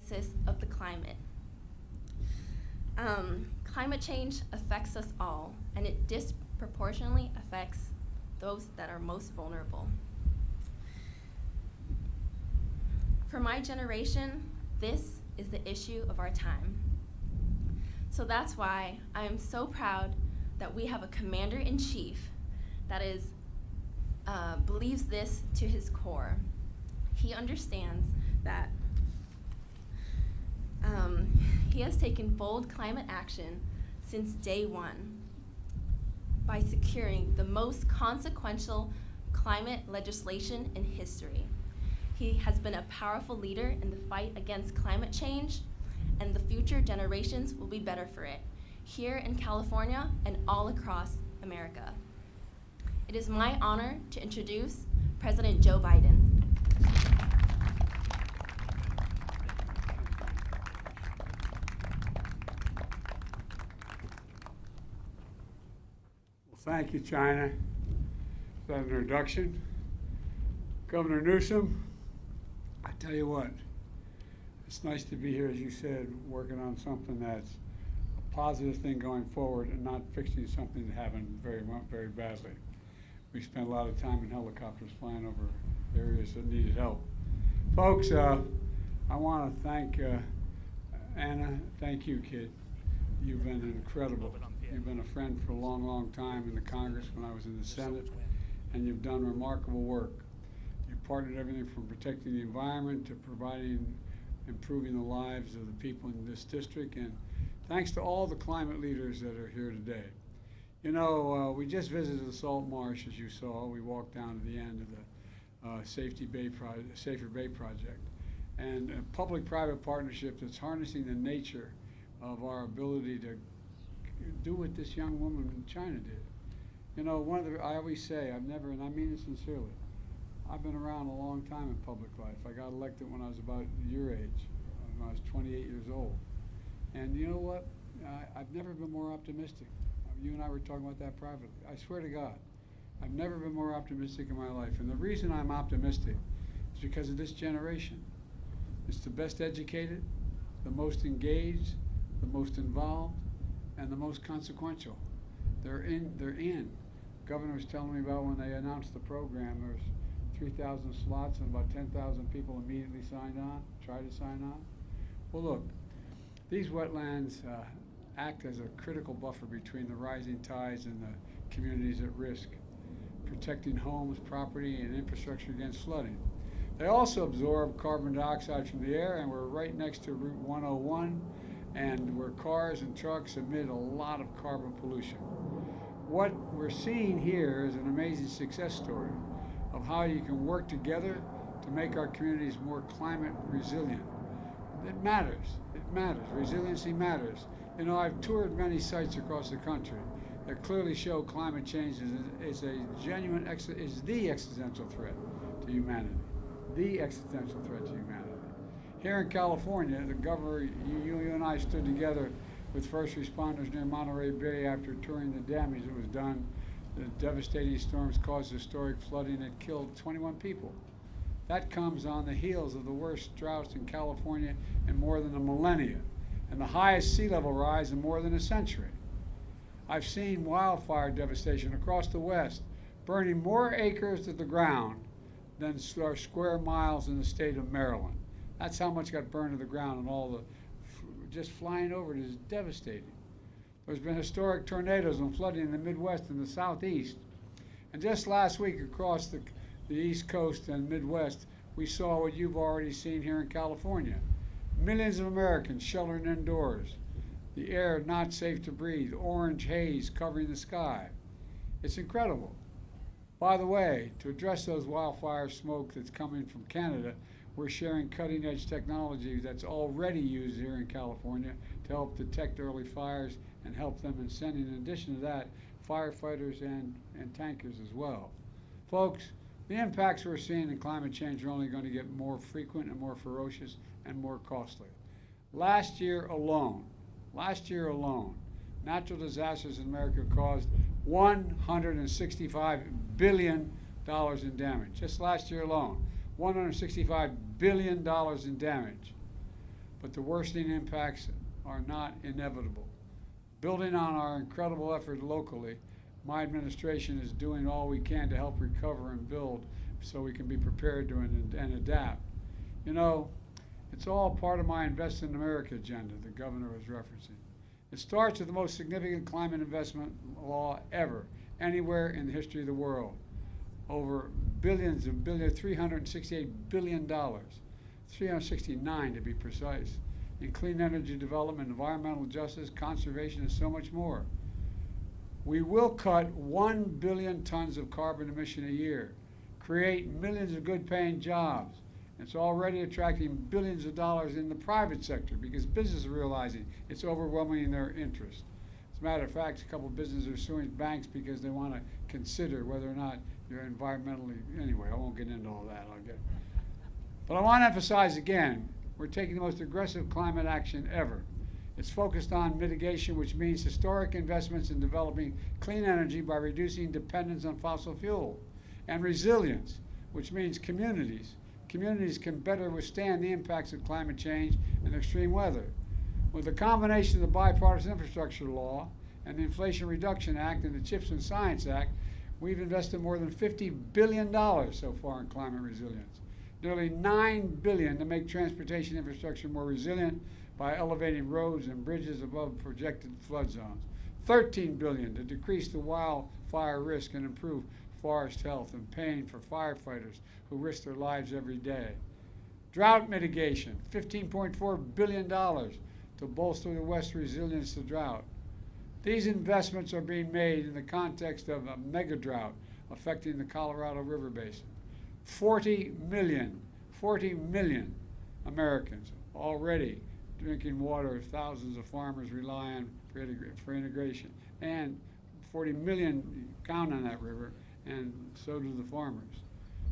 crisis of the climate. Climate change affects us all, and it disproportionately affects those that are most vulnerable. For my generation, this is the issue of our time. So that's why I am so proud that we have a commander-in-chief that believes this to his core. He understands that he has taken bold climate action since day one by securing the most consequential climate legislation in history. He has been a powerful leader in the fight against climate change, and the future generations will be better for it, here in California and all across America. It is my honor to introduce President Joe Biden. Well, thank you, China, for that introduction. Governor Newsom, I tell you what, it's nice to be here, as you said, working on something that's a positive thing going forward and not fixing something that happened very badly. We spent a lot of time in helicopters flying over areas that needed help. Folks, I want to thank Anna. Thank you, kid. You've been incredible. You've been a friend for a long time in the Congress when I was in the Senate, and you've done remarkable work. You've partnered everything from protecting the environment to improving the lives of the people in this district, and thanks to all the climate leaders that are here today. You know, we just visited the Salt Marsh, as you saw. We walked down to the end of the Safer Bay Project, and a public-private partnership that's harnessing the nature of our ability to do what this young woman in China did. You know, I always say, and I mean it sincerely, I've been around a long time in public life. I got elected when I was about your age, when I was 28 years old. And you know what? I've never been more optimistic. You and I were talking about that privately. I swear to God, I've never been more optimistic in my life. And the reason I'm optimistic is because of this generation. It's the best educated, the most engaged, the most involved, and the most consequential. They're in. Governor was telling me about when they announced the program, there's 3,000 slots and about 10,000 people immediately tried to sign on. Well, look, these wetlands act as a critical buffer between the rising tides and the communities at risk, protecting homes, property, and infrastructure against flooding. They also absorb carbon dioxide from the air, and we're right next to Route 101, and where cars and trucks emit a lot of carbon pollution. What we're seeing here is an amazing success story of how you can work together to make our communities more climate resilient. It matters. It matters. Resiliency matters. You know, I've toured many sites across the country that clearly show climate change is the existential threat to humanity. The existential threat to humanity. Here in California, the governor, you and I stood together with first responders near Monterey Bay after touring the damage that was done. The devastating storms caused historic flooding that killed 21 people. That comes on the heels of the worst droughts in California in more than a millennia, and the highest sea level rise in more than a century. I've seen wildfire devastation across the West, burning more acres to the ground than our square miles in the state of Maryland. That's how much got burned to the ground, and all the just flying over it is devastating. There's been historic tornadoes and flooding in the Midwest and the Southeast. And just last week across the East Coast and Midwest, we saw what you've already seen here in California. Millions of Americans sheltering indoors. The air not safe to breathe, orange haze covering the sky. It's incredible. By the way, to address those wildfire smoke that's coming from Canada, we're sharing cutting-edge technology that's already used here in California to help detect early fires and help them in sending, in addition to that, firefighters and tankers as well. Folks, the impacts we're seeing in climate change are only going to get more frequent and more ferocious and more costly. Last year alone, natural disasters in America caused $165 billion in damage. Just last year alone, $165 billion in damage. but the worsening impacts are not inevitable. Building on our incredible effort locally, my administration is doing all we can to help recover and build so we can be prepared to and adapt. You know, it's all part of my Invest in America agenda the governor was referencing. It starts with the most significant climate investment law ever, anywhere in the history of the world. Over billions of billions, $368 billion, 369 to be precise, in clean energy development, environmental justice, conservation, and so much more. We will cut 1 billion tons of carbon emission a year, create millions of good-paying jobs. It's already attracting billions of dollars in the private sector because businesses are realizing it's overwhelming their interest. As a matter of fact, a couple of businesses are suing banks because they want to consider whether or not you're environmentally, anyway, I won't get into all that. But I want to emphasize again, we're taking the most aggressive climate action ever. It's focused on mitigation, which means historic investments in developing clean energy by reducing dependence on fossil fuel, and resilience, which means communities. Communities can better withstand the impacts of climate change and extreme weather. With the combination of the Bipartisan Infrastructure Law and the Inflation Reduction Act and the CHIPS and Science Act, we've invested more than $50 billion so far in climate resilience. Nearly $9 billion to make transportation infrastructure more resilient by elevating roads and bridges above projected flood zones. $13 billion to decrease the wildfire risk and improve forest health and paying for firefighters who risk their lives every day. Drought mitigation, $15.4 billion to bolster the West's resilience to drought. These investments are being made in the context of a mega drought affecting the Colorado River Basin. 40 million Americans already drinking water thousands of farmers rely on for irrigation. And 40 million count on that river, and so do the farmers.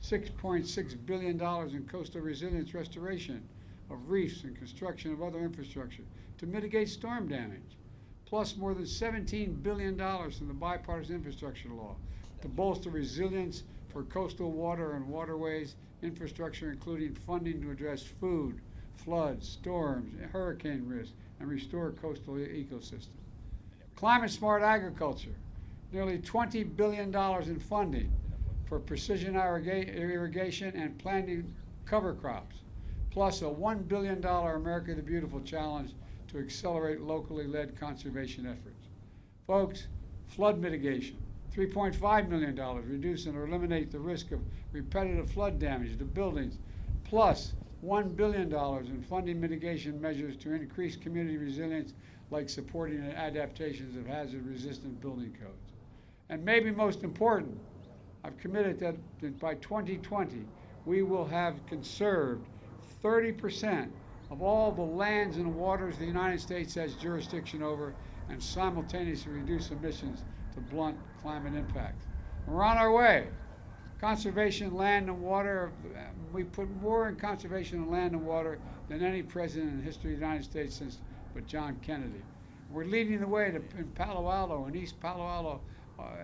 $6.6 billion in coastal resilience restoration of reefs and construction of other infrastructure to mitigate storm damage, plus more than $17 billion from the Bipartisan Infrastructure Law to bolster resilience for coastal water and waterways infrastructure, including funding to address food, floods, storms, hurricane risk, and restore coastal ecosystems. Climate-smart agriculture, nearly $20 billion in funding for precision irrigation and planting cover crops, plus a $1 billion America the Beautiful challenge to accelerate locally led conservation efforts. Folks, flood mitigation, $3.5 million, reduce and eliminate the risk of repetitive flood damage to buildings, plus $1 billion in funding mitigation measures to increase community resilience, like supporting adaptations of hazard-resistant building codes. And maybe most important, I've committed that by 2020, we will have conserved 30% of all the lands and waters the United States has jurisdiction over, and simultaneously reduce emissions to blunt climate impacts. We're on our way. Conservation, land and water, we put more in conservation of land and water than any president in the history of the United States since but John Kennedy. We're leading the way in Palo Alto and East Palo Alto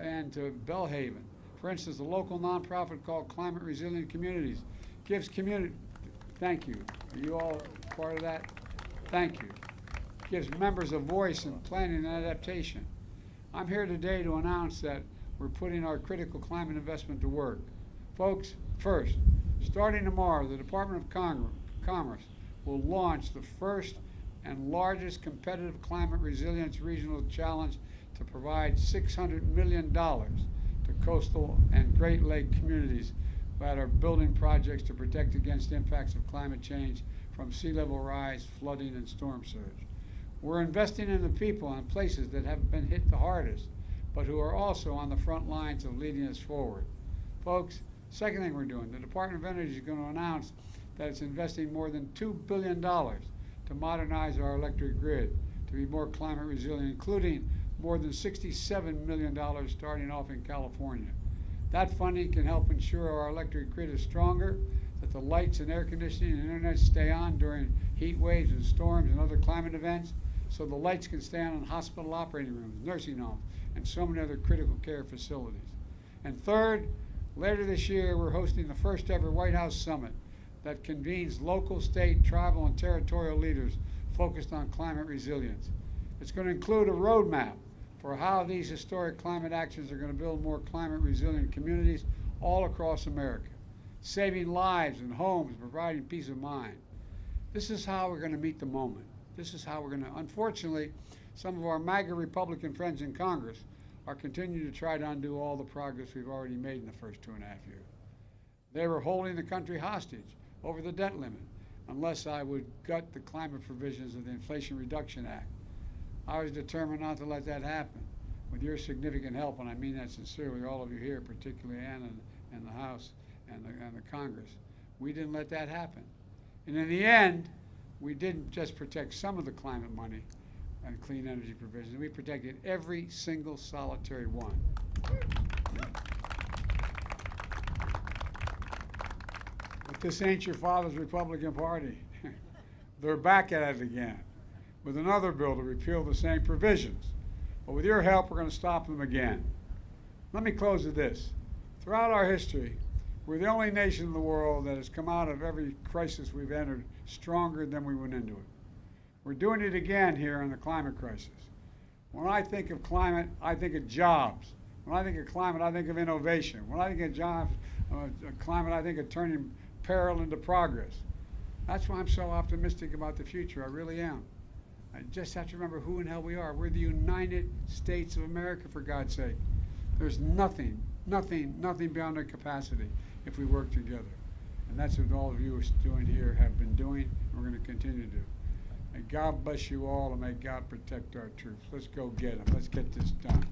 and to Bellhaven. For instance, a local nonprofit called Climate Resilient Communities gives community, thank you. Are you all part of that? Thank you. Gives members a voice in planning and adaptation. I'm here today to announce that we're putting our critical climate investment to work. Folks, first, starting tomorrow, the Department of Commerce will launch the first and largest competitive climate resilience regional challenge to provide $600 million to coastal and Great Lake communities that are building projects to protect against impacts of climate change from sea level rise, flooding, and storm surge. We're investing in the people and places that have been hit the hardest, but who are also on the front lines of leading us forward. Folks, second thing we're doing, the Department of Energy is going to announce that it's investing more than $2 billion to modernize our electric grid to be more climate resilient, including more than $67 million starting off in California. That funding can help ensure our electric grid is stronger, that the lights and air conditioning and internet stay on during heat waves and storms and other climate events, so the lights can stay on in hospital operating rooms, nursing homes, and so many other critical care facilities. And third, later this year, we're hosting the first ever White House Summit that convenes local, state, tribal, and territorial leaders focused on climate resilience. It's going to include a roadmap for how these historic climate actions are going to build more climate resilient communities all across America, saving lives and homes, providing peace of mind. This is how we're going to meet the moment. This is how we're going to, unfortunately, some of our MAGA Republican friends in Congress are continuing to try to undo all the progress we've already made in the first 2.5 years. They were holding the country hostage over the debt limit unless I would gut the climate provisions of the Inflation Reduction Act. I was determined not to let that happen. With your significant help, and I mean that sincerely, all of you here, particularly Ann and the House and the Congress, we didn't let that happen. And in the end, we didn't just protect some of the climate money and clean energy provisions, we protected every single solitary one. But this ain't your father's Republican Party. They're back at it again with another bill to repeal the same provisions. But with your help, we're going to stop them again. Let me close with this. Throughout our history, we're the only nation in the world that has come out of every crisis we've entered stronger than we went into it. We're doing it again here in the climate crisis. When I think of climate, I think of jobs. When I think of climate, I think of innovation. When I think of jobs, climate, I think of turning peril into progress. That's why I'm so optimistic about the future. I really am. I just have to remember who in hell we are. We're the United States of America, for God's sake. There's nothing beyond our capacity if we work together. And that's what all of you are doing here, have been doing, and we're going to continue to do. May God bless you all, and may God protect our troops. Let's go get them. Let's get this done.